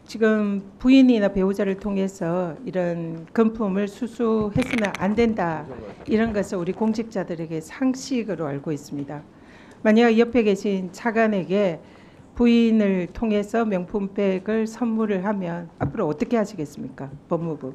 지금 부인이나 배우자를 통해서 이런 금품을 수수해서는 안 된다, 이런 것을 우리 공직자들에게 상식으로 알고 있습니다. 만약 옆에 계신 차관에게 부인을 통해서 명품백을 선물을 하면 앞으로 어떻게 하시겠습니까? 법무부.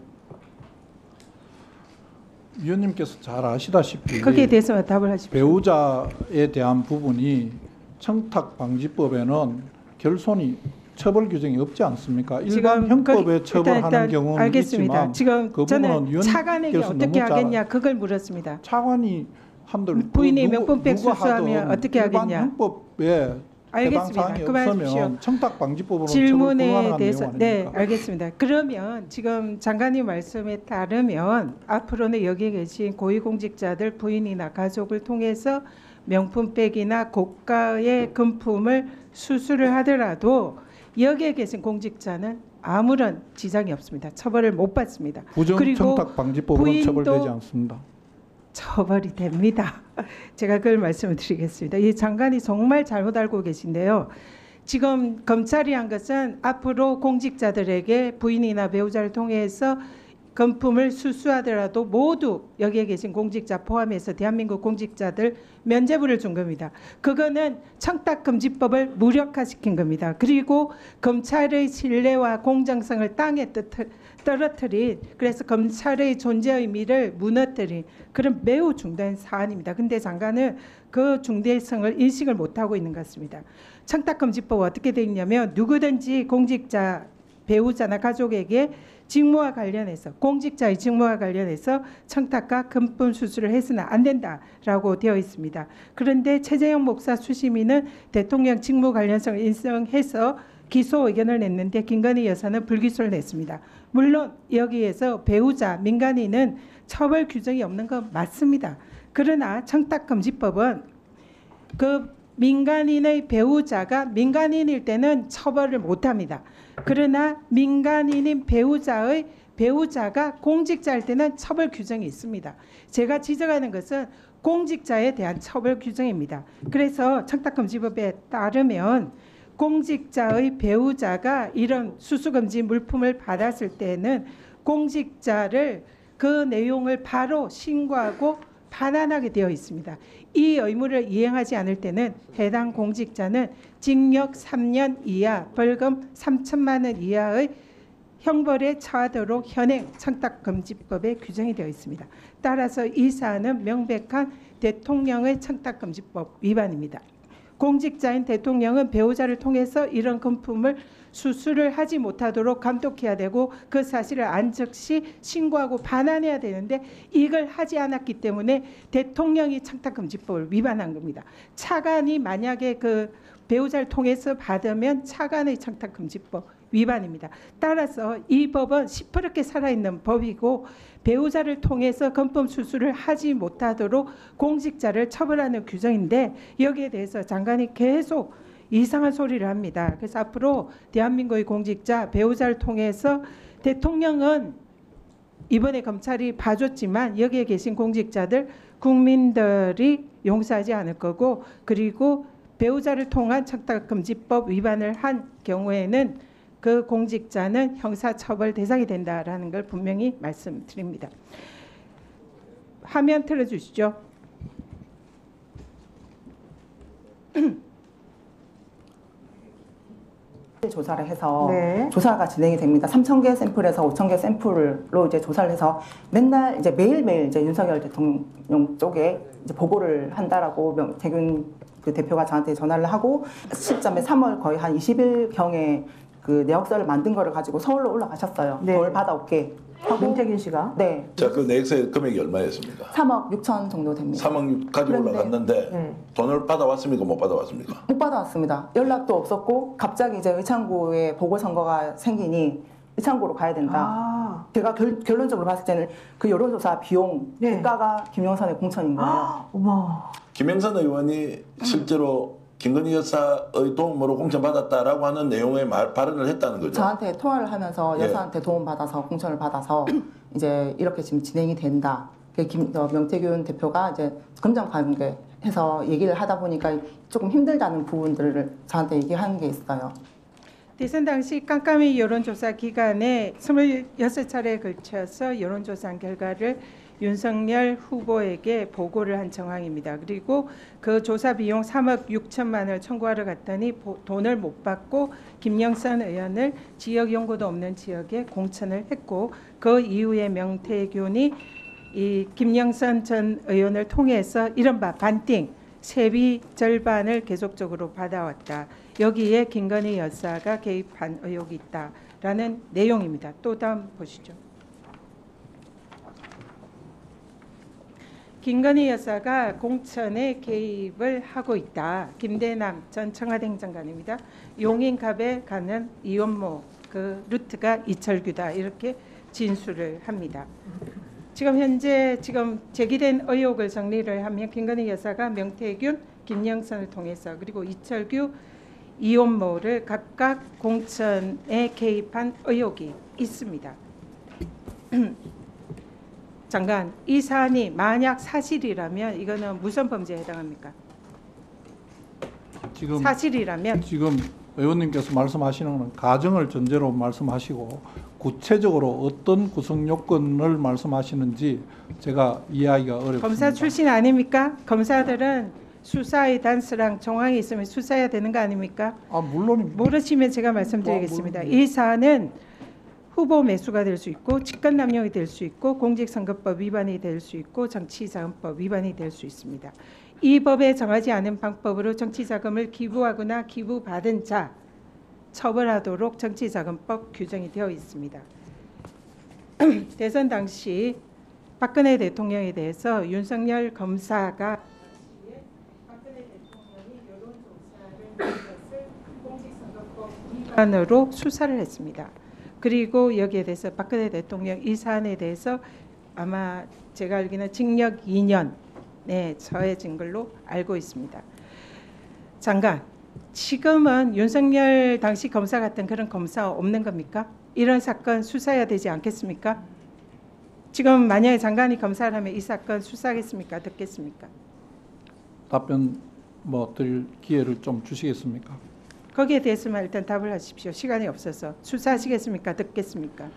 위원님께서 잘 아시다시피 거기에 대해서만 답을 하십시오. 배우자에 대한 부분이 청탁방지법에는 결손이 처벌 규정이 없지 않습니까? 일반 형법에 처벌하는 경우는 알겠습니다. 있지만 지금 그 저는 차관에게 어떻게 하겠냐 그걸 물었습니다. 차관이 한들 부인이 명품백 수수하면 어떻게 일반 하겠냐. 형법에 해당 사항이 없으면 청탁방지법으로 질문에 처벌 대해서 내용 네, 아닙니까? 알겠습니다. 그러면 지금 장관님 말씀에 따르면 앞으로는 여기 계신 고위공직자들 부인이나 가족을 통해서 명품백이나 고가의 금품을 수수를 하더라도 여기에 계신 공직자는 아무런 지장이 없습니다. 처벌을 못 받습니다. 부정청탁방지법으로 처벌되지 않습니다. 처벌이 됩니다. 제가 그걸 말씀을 드리겠습니다. 이 장관이 정말 잘못 알고 계신데요. 지금 검찰이 한 것은 앞으로 공직자들에게 부인이나 배우자를 통해서 금품을 수수하더라도 모두 여기에 계신 공직자 포함해서 대한민국 공직자들 면죄부를 준 겁니다. 그거는 청탁금지법을 무력화시킨 겁니다. 그리고 검찰의 신뢰와 공정성을 땅에 떨어뜨린, 그래서 검찰의 존재 의미를 무너뜨린 그런 매우 중대한 사안입니다. 근데 장관은 그 중대성을 인식을 못하고 있는 것 같습니다. 청탁금지법 어떻게 되어 있냐면 누구든지 공직자, 배우자나 가족에게 직무와 관련해서 공직자의 직무와 관련해서 청탁과 금품 수수를 해서는 안 된다라고 되어 있습니다. 그런데 최재형 목사 수심위는 대통령 직무 관련성을 인정해서 기소 의견을 냈는데 김건희 여사는 불기소를 냈습니다. 물론 여기에서 배우자, 민간인은 처벌 규정이 없는 건 맞습니다. 그러나 청탁금지법은 그 민간인의 배우자가 민간인일 때는 처벌을 못합니다. 그러나 민간인인 배우자가 공직자일 때는 처벌 규정이 있습니다. 제가 지적하는 것은 공직자에 대한 처벌 규정입니다. 그래서 청탁금지법에 따르면 공직자의 배우자가 이런 수수금지 물품을 받았을 때는 공직자를 그 내용을 바로 신고하고 반환하게 되어 있습니다. 이 의무를 이행하지 않을 때는 해당 공직자는 징역 3년 이하, 벌금 3천만 원 이하의 형벌에 처하도록 현행 청탁금지법에 규정이 되어 있습니다. 따라서 이 사안은 명백한 대통령의 청탁금지법 위반입니다. 공직자인 대통령은 배우자를 통해서 이런 금품을 수수를 하지 못하도록 감독해야 되고 그 사실을 안즉시 신고하고 반환해야 되는데 이걸 하지 않았기 때문에 대통령이 청탁금지법을 위반한 겁니다. 차관이 만약에 그 배우자를 통해서 받으면 차관의 청탁금지법 위반입니다. 따라서 이 법은 시퍼렇게 살아있는 법이고 배우자를 통해서 금품 수수를 하지 못하도록 공직자를 처벌하는 규정인데 여기에 대해서 장관이 계속 이상한 소리를 합니다. 그래서 앞으로 대한민국의 공직자 배우자를 통해서 대통령은 이번에 검찰이 봐줬지만 여기에 계신 공직자들 국민들이 용서하지 않을 거고 그리고 배우자를 통한 청탁금지법 위반을 한 경우에는 그 공직자는 형사처벌 대상이 된다라는 걸 분명히 말씀드립니다. 화면 틀어주시죠. 조사를 해서 네. 조사가 진행이 됩니다. 3,000개 샘플에서 5,000개 샘플로 이제 조사를 해서 맨날 이제 매일매일 이제 윤석열 대통령 쪽에 이제 보고를 한다라고 명태균 그 대표가 저한테 전화를 하고 시점에 3월 거의 한 20일 경에 그 내역서를 만든 거를 가지고 서울로 올라가셨어요. 네. 돈 받아올게. 명태균 씨가. 네. 자, 그 내역서의 금액이 얼마였습니까? 3억 6천 정도 됩니다. 3억 6 가지고 그런데, 올라갔는데 네. 돈을 받아왔습니까? 못 받아왔습니까? 못 받아왔습니다. 연락도 없었고 갑자기 이제 의창구에 보궐선거가 생기니 의창구로 가야 된다. 제가 결론적으로 봤을 때는 그 여론조사 비용 네. 대가가 김영선의 공천인 거예요. 어머. 김영선 의원이 실제로 김건희 여사의 도움으로 공천받았다라고 하는 내용의 발언을 했다는 거죠. 저한테 통화를 하면서 예. 여사한테 도움받아서 공천을 받아서 이제 이렇게 지금 진행이 된다. 명태균 대표가 이제 금전관계해서 얘기를 하다 보니까 조금 힘들다는 부분들을 저한테 얘기하는 게 있어요. 대선 당시 깜깜이 여론조사 기간에 26차례에 걸쳐서 여론조사한 결과를 윤석열 후보에게 보고를 한 정황입니다. 그리고 그 조사 비용 3억 6천만 원을 청구하러 갔더니 돈을 못 받고 김영선 의원을 지역 연고도 없는 지역에 공천을 했고, 그 이후에 명태균이 이 김영선 전 의원을 통해서 이른바 반띵 세비 절반을 계속적으로 받아왔다. 여기에 김건희 여사가 개입한 의혹이 있다라는 내용입니다. 또 다음 보시죠. 김건희 여사가 공천에 개입을 하고 있다. 김대남 전 청와대 행정관입니다. 용인갑에 가는 이원모 그 루트가 이철규다. 이렇게 진술을 합니다. 지금 현재 제기된 의혹을 정리를 하면 김건희 여사가 명태균, 김영선을 통해서 그리고 이철규, 이원모를 각각 공천에 개입한 의혹이 있습니다. 장관, 이 사안이 만약 사실이라면 이거는 무슨 범죄에 해당합니까? 지금 사실이라면 의원님께서 말씀하시는 것은 가정을 전제로 말씀하시고 구체적으로 어떤 구성 요건을 말씀하시는지 제가 이해하기가 어렵습니다. 검사 출신 아닙니까? 검사들은 수사의 단서랑 정황이 있으면 수사해야 되는 거 아닙니까? 아, 물론입니다. 모르시면 제가 말씀드리겠습니다. 이 사안은 후보 매수가 될 수 있고 직권남용이 될 수 있고 공직선거법 위반이 될 수 있고 정치자금법 위반이 될 수 있습니다. 이 법에 정하지 않은 방법으로 정치자금을 기부하거나 기부받은 자 처벌하도록 정치자금법 규정이 되어 있습니다. 대선 당시 박근혜 대통령에 대해서 윤석열 검사가 박근혜 대통령이 여론조사를 한 것을 공직선거법 위반으로 수사를 했습니다. 그리고 여기에 대해서 박근혜 대통령 이 사안에 대해서 아마 제가 알기는 징역 2년에 처해진 걸로 알고 있습니다. 장관, 지금은 윤석열 당시 검사 같은 그런 검사 없는 겁니까? 이런 사건 수사해야 되지 않겠습니까? 지금 만약에 장관이 검사를 하면 이 사건 수사하겠습니까? 듣겠습니까? 답변 드릴 기회를 좀 주시겠습니까? 거기에 대해서만 일단 답을 하십시오. 시간이 없어서. 수사하시겠습니까? 듣겠습니까?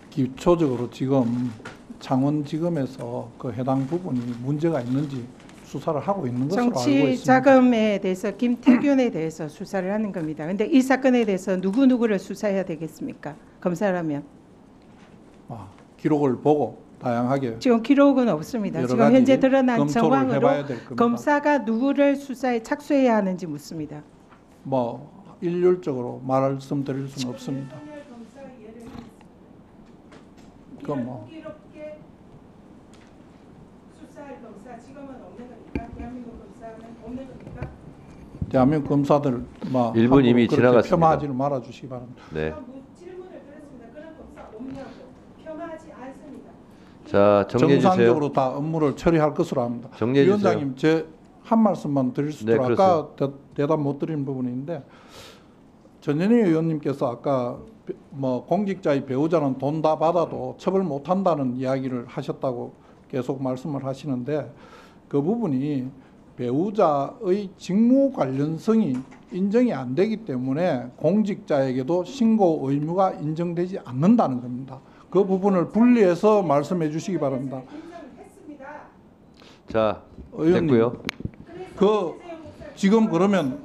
기초적으로 지금 창원지검에서 그 해당 부분이 문제가 있는지 수사를 하고 있는 것으로 알고 있습니다. 정치자금에 대해서 김태균에 대해서 수사를 하는 겁니다. 그런데 이 사건에 대해서 누구누구를 수사해야 되겠습니까? 검사라면. 기록을 보고 다양하게 지금 기록은 없습니다. 여러 지금 가지 현재 드러난 검토를 정황으로 해봐야 될 겁니다. 검사가 누구를 수사에 착수해야 하는지 묻습니다. 일률적으로 말씀드릴 수는 없습니다. 그건 공교롭게 수사할 검사 지금은 없는 겁니까? 대한민국 검사는 없는 겁니까? 대한민국 검사들 1분 이미 지나갔습니다. 폄하하지는 말아주시기 바랍니다. 네. 질문을 드렸습니다. 그런 검사 없냐고. 폄하하지 않습니다. 자, 정리해 주세요. 정상적으로 다 업무를 처리할 것으로 합니다. 정리해 주세요. 위원장님, 제 한 말씀만 드릴 수 있도록 네, 아까 대답 못 드린 부분인데 전현희 의원님께서 아까 공직자의 배우자는 돈 다 받아도 처벌 못 한다는 이야기를 하셨다고 계속 말씀을 하시는데 그 부분이 배우자의 직무 관련성이 인정이 안 되기 때문에 공직자에게도 신고 의무가 인정되지 않는다는 겁니다. 그 부분을 분리해서 말씀해 주시기 바랍니다. 자, 의원님, 됐고요. 지금 그러면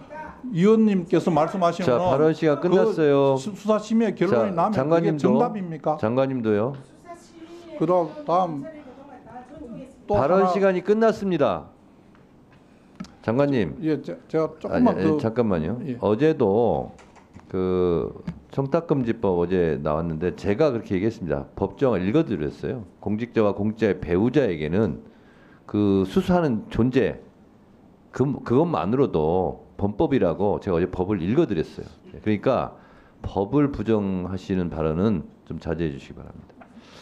위원님께서 말씀하시는 자, 발언 시간 끝났어요. 수사 심의 결론이 자, 나면 그게 장관님도 정답입니까? 장관님도요. 그다음 또 발언 하나, 시간이 끝났습니다. 장관님. 제가 조금만 더 잠깐만요. 예. 어제도 그 청탁금지법 어제 나왔는데 제가 그렇게 얘기했습니다. 법정을 읽어드렸어요. 공직자와 공직자의 배우자에게는 그 수사하는 존재 그것만으로도 범법이라고 제가 어제 법을 읽어드렸어요. 그러니까 법을 부정하시는 발언은 좀 자제해 주시기 바랍니다.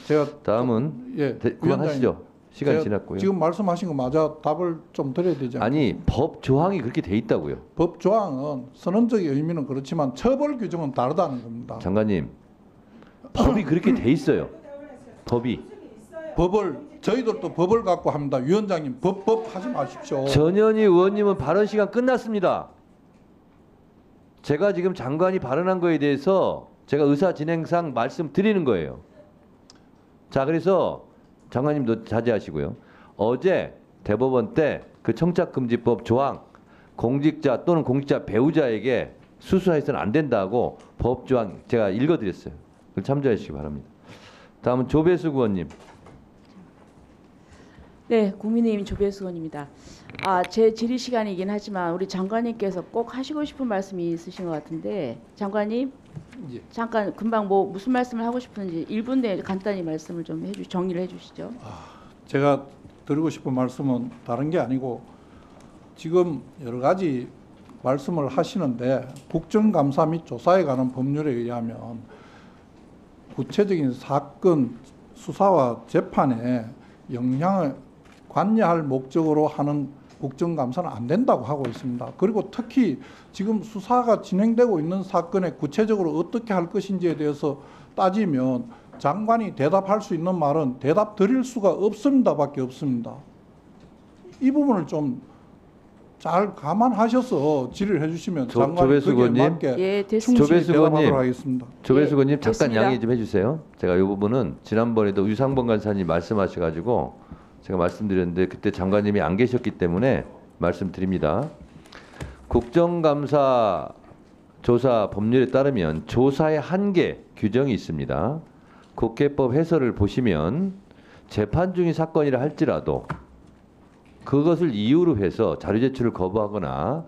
제가 다음은 위원장님, 그만하시죠. 시간 제가 지났고요. 지금 말씀하신 거 맞아 답을 좀 드려야 되지 않습니까? 아니 법 조항이 그렇게 돼 있다고요. 법 조항은 선언적인 의미는 그렇지만 처벌 규정은 다르다는 겁니다. 장관님 법이 그렇게 돼 있어요. 법이. 저희들도 법을 갖고 합니다. 위원장님 법 하지 마십시오. 전현희 의원님은 발언 시간 끝났습니다. 제가 지금 장관이 발언한 거에 대해서 제가 의사 진행상 말씀드리는 거예요. 자, 그래서 장관님도 자제하시고요. 어제 대법원 때 그 청탁금지법 조항 공직자 또는 공직자 배우자에게 수수해서는 안 된다고 법 조항 제가 읽어드렸어요. 그걸 참조해 주시기 바랍니다. 다음은 조배수 의원님. 네, 국민의힘 조배수 의원입니다. 제 질의 시간이긴 하지만 우리 장관님께서 꼭 하시고 싶은 말씀이 있으신 것 같은데 장관님 예. 잠깐 금방 뭐 무슨 말씀을 하고 싶은지 1분 내에 간단히 말씀을 좀 정리를 해주시죠. 제가 드리고 싶은 말씀은 다른 게 아니고 지금 여러 가지 말씀을 하시는데 국정감사 및 조사에 관한 법률에 의하면 구체적인 사건 수사와 재판에 영향을 관여할 목적으로 하는 국정감사는 안 된다고 하고 있습니다. 그리고 특히 지금 수사가 진행되고 있는 사건에 구체적으로 어떻게 할 것인지에 대해서 따지면 장관이 대답할 수 있는 말은 대답 드릴 수가 없습니다밖에 없습니다. 이 부분을 좀 잘 감안하셔서 질의를 해주시면 장관이 조배수 거기에 의원님. 맞게 예, 됐습니다. 충실히 조배수 대답하도록 의원님. 하겠습니다. 조배수 예, 의원님 잠깐 됐습니다. 양해 좀 해주세요. 제가 이 부분은 지난번에도 유상범 간사님 말씀하셔가지고 제가 말씀드렸는데 그때 장관님이 안 계셨기 때문에 말씀드립니다. 국정감사 조사 법률에 따르면 조사의 한계 규정이 있습니다. 국회법 해설을 보시면 재판 중인 사건이라 할지라도 그것을 이유로 해서 자료 제출을 거부하거나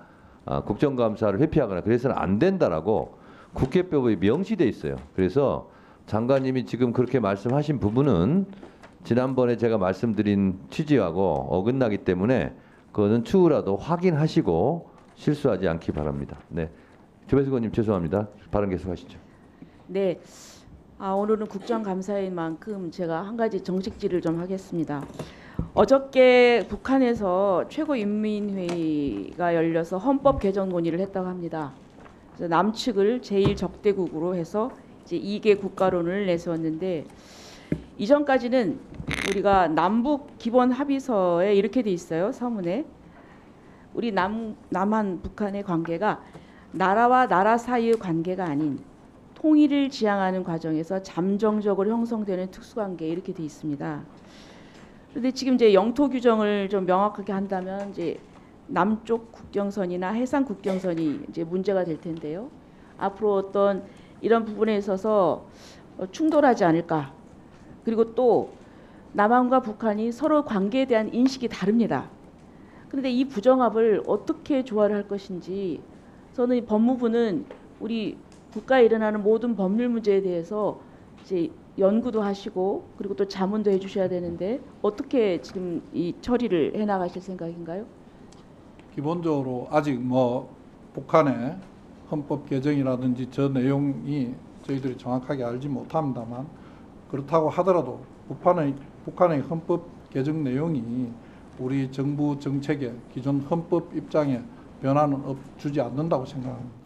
국정감사를 회피하거나 그래서는 안 된다라고 국회법에 명시돼 있어요. 그래서 장관님이 지금 그렇게 말씀하신 부분은 지난번에 제가 말씀드린 취지하고 어긋나기 때문에 그거는 추후라도 확인하시고 실수하지 않기 바랍니다. 네, 조배수 의원님 죄송합니다. 발언 계속하시죠. 네, 오늘은 국정감사인 만큼 제가 한 가지 정식 질의를 좀 하겠습니다. 어저께 북한에서 최고인민회의가 열려서 헌법 개정 논의를 했다고 합니다. 그래서 남측을 제1적대국으로 해서 이제 2개 국가론을 내세웠는데 이전까지는 우리가 남북 기본 합의서에 이렇게 돼 있어요. 서문에 우리 남한 북한의 관계가 나라와 나라 사이의 관계가 아닌 통일을 지향하는 과정에서 잠정적으로 형성되는 특수관계 이렇게 돼 있습니다. 그런데 지금 이제 영토 규정을 좀 명확하게 한다면 이제 남쪽 국경선이나 해상 국경선이 이제 문제가 될 텐데요. 앞으로 어떤 이런 부분에 있어서 충돌하지 않을까. 그리고 또 남한과 북한이 서로 관계에 대한 인식이 다릅니다. 그런데 이 부정합을 어떻게 조화를 할 것인지 저는 법무부는 우리 국가에 일어나는 모든 법률 문제에 대해서 이제 연구도 하시고 그리고 또 자문도 해주셔야 되는데 어떻게 지금 이 처리를 해나가실 생각인가요? 기본적으로 아직 뭐 북한의 헌법 개정이라든지 저 내용이 저희들이 정확하게 알지 못합니다만 그렇다고 하더라도 북한의 헌법 개정 내용이 우리 정부 정책의 기존 헌법 입장에 변화는 주지 않는다고 생각합니다.